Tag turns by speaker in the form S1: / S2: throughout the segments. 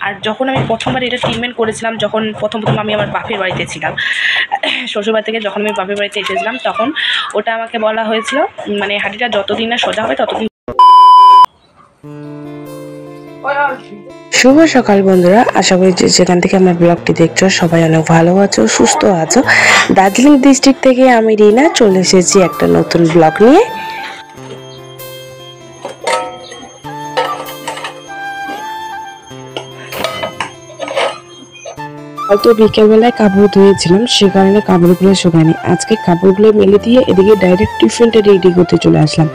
S1: আর যখন আমি প্রথমবার এটা ট্রিটমেন্ট করেছিলাম, যখন প্রথম আমি আমার বাপের বাড়িতে ছিলাম, শ্বশুরবাড়ি থেকে যখন আমি বাপের বাড়িতে এসেছিলাম, তখন ওটা আমাকে বলা হয়েছিল মানে হাঁটিটা যতদিন না সোজা হবে ততদিন।
S2: শুভ সকাল বন্ধুরা, আশা করি যে যেখান থেকে আমার ব্লগটি দেখছো সবাই অনেক ভালো আছো, সুস্থ আছো। দার্জিলিং ডিস্ট্রিক্ট থেকে আমি রিনা চলে এসেছি একটা নতুন ব্লগ নিয়ে। হয়তো বিকেলবেলায় কাপড় ধুয়েছিলাম, সে কারণে কাপড়গুলো শুকায়নি। আজকে কাপড়গুলো মেলে দিয়ে এদিকে ডাইরেক্ট টিফিনটা রেডি করতে চলে আসলাম।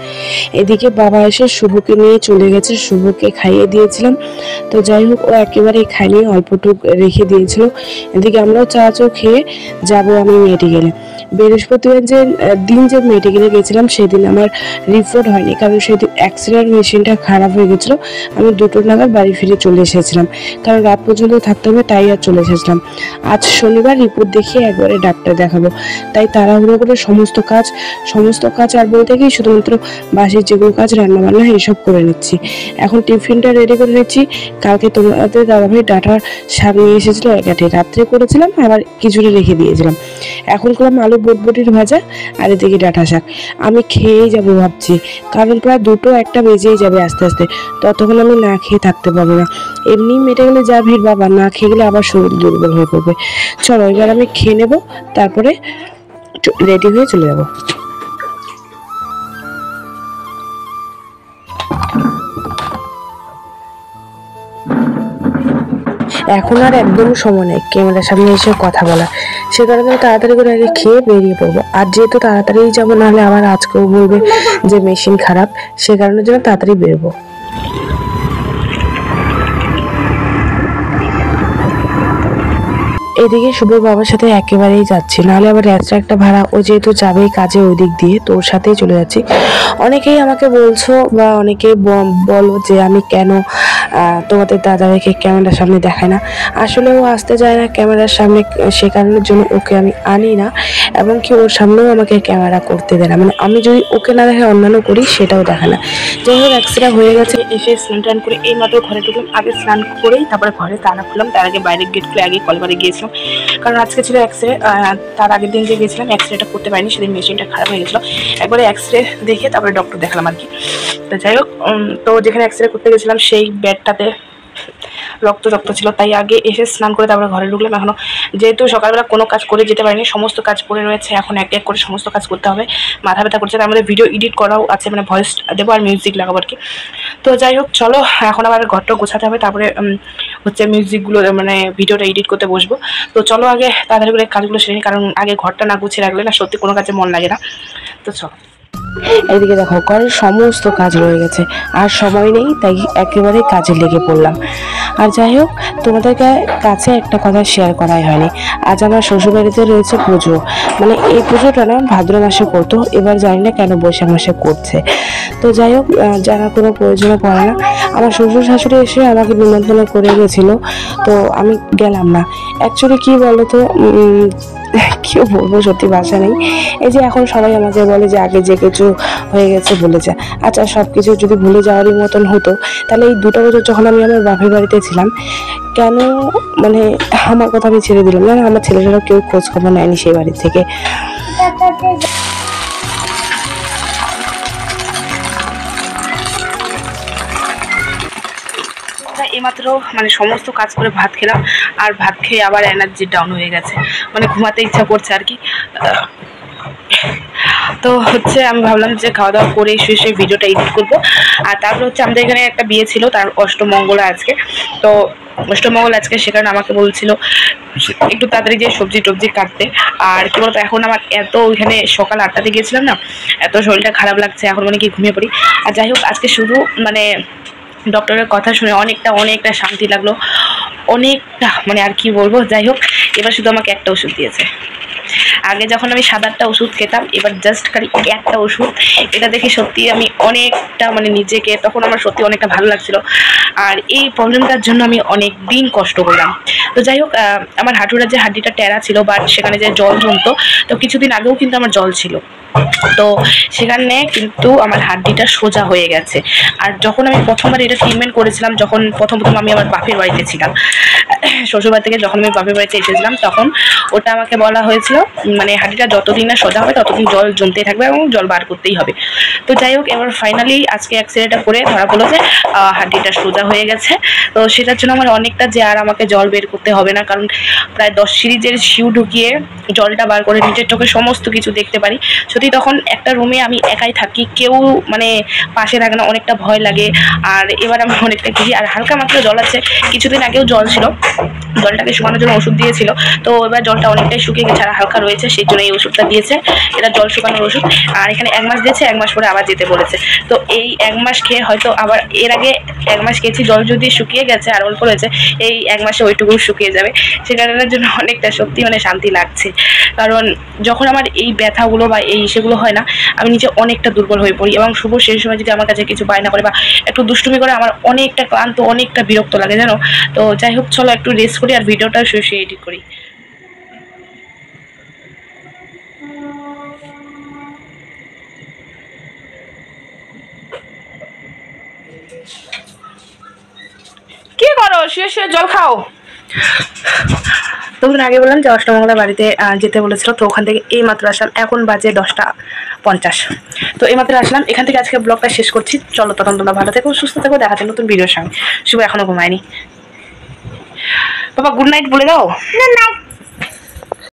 S2: এদিকে বাবা এসে শুভকে নিয়ে চলে গেছে, শুভকে খাইয়ে দিয়েছিলাম। তো যাই হোক, ও একেবারেই খাইনি, অল্পটুক রেখে দিয়েছিল। এদিকে আমরাও চা খেয়ে যাবো আমি মেডিকেলে। বৃহস্পতিবার যে দিন যে মেডিকেলে গেছিলাম সেদিন আমার রিপোর্ট হয়নি, কারণ সেদিন এক্সরে মেশিনটা খারাপ হয়ে গেছিলো। আমি 2টো নাগাদ বাড়ি ফিরে চলে এসেছিলাম, কারণ রাত পর্যন্ত থাকতে হবে, তাই আর চলে এসেছিলাম। আজ শনিবার, রিপোর্ট দেখিয়ে একবারে ডাক্তার দেখাবো, তাই তাড়াহুড়ো করে সমস্ত কাজ আর বলতে কি শুধুমাত্র বাসির যেগুলো কাজ, রান্নাবান্না এইসব করে নিচ্ছি। এখন টিফিনটা রেডি করে নিচ্ছি। কালকে তোমাদের দাদাভাই ডাঁটার শাক নিয়ে এসেছিলো, একাঠি রাত্রে করেছিলাম, আবার কিছুটা রেখে দিয়েছিলাম। এখন করলাম আলু বটবটির ভাজা, আর এদিকে ডাঁটা শাক। আমি খেয়েই যাবো ভাবছি, কারণ প্রায় 2টো 1টা বেজেই যাবে আস্তে আস্তে, ততক্ষণ আমি না খেয়ে থাকতে পারবো না। এমনি মেটে গেলে যা ভিড় বাবা, না খেয়ে গেলে আবার শরীর দুর্বল হয়ে পড়বে। চলো এবার আমি খেয়ে নেবো, তারপরে রেডি হয়ে চলে যাবো। এখন আর একদম সময় নেই ক্যামেরার সামনে এসে কথা বলা, সে কারণে তাড়াতাড়ি করে আগে খেয়ে বেরিয়ে পড়বো। আর যেহেতু তাড়াতাড়ি যাবো, নাহলে আবার আজকেও বলবে যে মেশিন খারাপ, সে কারণে যেন তাড়াতাড়ি বেরোবো। এদিকে শুভর বাবার সাথে একেবারেই যাচ্ছি, নাহলে আবার এক্সট্রা একটা ভাড়া, ও যেহেতু যাবেই কাজে ওই দিক দিয়ে, তো ওর সাথেই চলে যাচ্ছি। অনেকেই আমাকে বলছো বা অনেকে বলো যে আমি কেন তোমাদের দাদাভাইকে ক্যামেরার সামনে দেখায় না। আসলে ও আসতে যায় না ক্যামেরার সামনে, সে কারণের জন্য ওকে আমি আনি না, এবং কি ওর সামনেও আমাকে ক্যামেরা করতে দেয় না। মানে আমি যদি ওকে না দেখে অন্যান্য করি, সেটাও দেখে না। যাই হোক, এক্সট্রা হয়ে গেছে।
S1: এসে স্নান টান করে এই মাত্র ঘরে ঢুকলাম। আগে স্নান করেই তারপরে ঘরে তালা খুললাম, তার আগে বাইরের গেট খুলে আগে কলবারে গিয়েছিলাম, কারণ আজকে ছিল এক্সরে। তার আগের দিন যে গেছিলাম এক্সরেটা করতে পারিনি, সেদিন মেশিনটা খারাপ হয়ে গেছিলো। একবারে এক্সরে দেখে তারপরে ডক্টর দেখালাম আর কি। তো যাই হোক, তো যেখানে এক্সরে করতে গেছিলাম সেই বেডটাতে রক্ত ছিল, তাই আগে এসে স্নান করে তারপরে ঘরে ঢুকলাম। এখনো যেহেতু সকালবেলা কোনো কাজ করে যেতে পারিনি, সমস্ত কাজ পড়ে রয়েছে, এখন এক এক করে সমস্ত কাজ করতে হবে। মাথা ব্যথা করছে, তার মধ্যে ভিডিও এডিট করাও আছে, মানে ভয়েস দেবো আর মিউজিক লাগাবো আর কি। তো যাই হোক, চলো এখন আবার ঘরটা গোছাতে হবে, তারপরে হচ্ছে মিউজিকগুলো মানে ভিডিওটা এডিট করতে বসবো। তো চলো আগে তাড়াতাড়ি করে কাজগুলো সেরে নিই, কারণ আগে ঘরটা না গুছিয়ে রাখলে না সত্যি কোনো কাজে মন লাগে না। তো চলো।
S2: এদিকে দেখো, ঘরের সমস্ত কাজ রয়ে গেছে, আর সময় নেই, তাই একেবারে কাজে লেগে পড়লাম। আর যাই হোক, তোমাদের কাছে একটা কথা শেয়ার করাই হয়নি। আজ আমার শ্বশুরবাড়িতে রয়েছে পুজো, মানে এই পুজোটা না ভাদ্র মাসে করতো, এবার জানি না কেন বৈশাখ মাসে করছে। তো যাই হোক, জানার কোনো প্রয়োজনে পড়ে না। আমার শ্বশুর শাশুড়ি এসে আমাকে নিমন্ত্রণ করে গেছিলো, তো আমি গেলাম না। অ্যাকচুয়ালি কি বলতো, কেউ বলবো সত্যি ভাষা নেই। এই যে এখন সবাই আমাকে বলে যে আগে যে কিছু হয়ে গেছে ভুলে যা। আচ্ছা, সব কিছু যদি ভুলে যাওয়ারই মতন হতো, তাহলে এই 2টা বছর যখন আমি আমার বাপের বাড়িতে ছিলাম, কেন মানে আমার কথা আমি ছেড়ে দিলাম না, আমার ছেলেটারও কেউ খোঁজ খবর নেয়নি সেই বাড়ি থেকে।
S1: এইমাত্র মানে সমস্ত কাজ করে ভাত খেলাম, আর ভাত খেয়ে আবার এনার্জি ডাউন হয়ে গেছে, মানে ঘুমাতে ইচ্ছা করছে আর কি। তো হচ্ছে আমি ভাবলাম যে খাওয়া দাওয়া করে শুয়ে ভিডিওটা এডিট করবো। আর তারপর হচ্ছে আমাদের এখানে একটা বিয়ে ছিল, তার অষ্টমঙ্গল আজকে। তো অষ্টমঙ্গল আজকে, সে কারণে আমাকে বলছিল একটু তাড়াতাড়ি যে সবজি টবজি কাটতে। আর কি বলতো, এখন আমার এত ওইখানে সকাল 8টাতে গিয়েছিলাম না, এত শরীরটা খারাপ লাগছে, এখন মানে কি ঘুমিয়ে পড়ি। আর যাই হোক, আজকে শুধু মানে ডক্টরের কথা শুনে অনেকটা শান্তি লাগলো, অনেকটা মানে আর কি বলবো। যাই হোক, এবার শুধু আমাকে একটা ওষুধ দিয়েছে। আগে যখন আমি 7-8টা ওষুধ খেতাম, এবার জাস্ট খালি একটা ওষুধ। এটা দেখে সত্যি আমি অনেকটা মানে নিজেকে, তখন আমার সত্যি অনেকটা ভালো লাগছিল। আর এই প্রবলেমটার জন্য আমি অনেক দিন কষ্ট করলাম। তো যাই হোক, আমার হাঁটুরা যে হাড্ডিটা টেরা ছিল, বাট সেখানে যে জল জমতো, তো কিছুদিন আগেও কিন্তু আমার জল ছিল। তো সেখানে কিন্তু আমার হাড্ডিটা সোজা হয়ে গেছে। আর যখন আমি প্রথমবার এটা ট্রিটমেন্ট করেছিলাম, যখন প্রথম আমি আমার বাপের বাড়িতে ছিলাম, শ্বশুরবাড়ি থেকে যখন আমি বাপের বাড়িতে এসেছিলাম, তখন ওটা আমাকে বলা হয়েছিল মানে হাড্ডিটা যতদিন না সোজা হবে ততদিন জল জমতেই থাকবে এবং জল বার করতেই হবে। তো যাই হোক, এবার ফাইনালি আজকে এক্সরেটা করে ধরা পড়লো যে হাড্ডিটা সোজা হয়ে গেছে। তো সেটার জন্য আমার অনেকটা যে আর আমাকে জল বের করতে হবে না, কারণ প্রায় 10 সিরিজের শিউ ঢুকিয়ে জলটা বার করে নিজের চোখে সমস্ত কিছু দেখতে পারি। সত্যি তখন একটা রুমে আমি একাই থাকি, কেউ মানে পাশে থাকে না, অনেকটা ভয় লাগে। আর এবার আমি অনেকটা ঘুরি, আর হালকা মাত্র জল আছে। কিছুদিন আগেও জল ছিল, জলটাকে শুকানোর জন্য ওষুধ দিয়েছিল। তো এবার জলটা অনেকটাই শুকিয়ে গেছে আর হালকা রয়েছে, সেই জন্য এই ওষুধটা দিয়েছে। এটা জল শুকানোর ওষুধ। আর এখানে 1 মাস দিয়েছে, 1 মাস পরে আবার যেতে বলেছে। তো এই 1 মাস খেয়ে হয়তো আবার, এর আগে 1 মাস খেয়েছি, জল যদি শুকিয়ে গেছে আর অল্প রয়েছে, এই 1 মাসে ওইটুকু শুকিয়ে যাবে। সে কারণের জন্য অনেকটা সত্যি মানে শান্তি লাগছে। কারণ যখন আমার এই ব্যথাগুলো বা এই সেগুলো হয় না, আমি নিজে অনেকটা দুর্বল হয়ে পড়ি। এবং শুভ সেই সময় যদি আমার কাছে কিছু বায়না করে বা একটু দুষ্টুমি করে, আমার অনেকটা ক্লান্ত, অনেকটা বিরক্ত লাগে জানো। তো যাই হোক, চলো একটু রেস্ট করি আর ভিডিওটা শুয়ে এডিট করি। কি করো? শুয়ে শুয়ে জল খাও। তোমরা আগে বললাম যে অষ্টমঙ্গলা বাড়িতে যেতে বলেছিল, তো ওখান থেকে এই মাত্র আসলাম। এখন বাজে 10:50। তো এই মাত্র আসলাম, এখান থেকে আজকে ব্লগটা শেষ করছি। চলো, তখন তোমরা ভালো থেকো, সুস্থ থেকো, দেখাতে নতুন ভিডিওর সঙ্গে। শুভ এখনো ঘুমায়নি। বাবা গুড নাইট বলে দাও।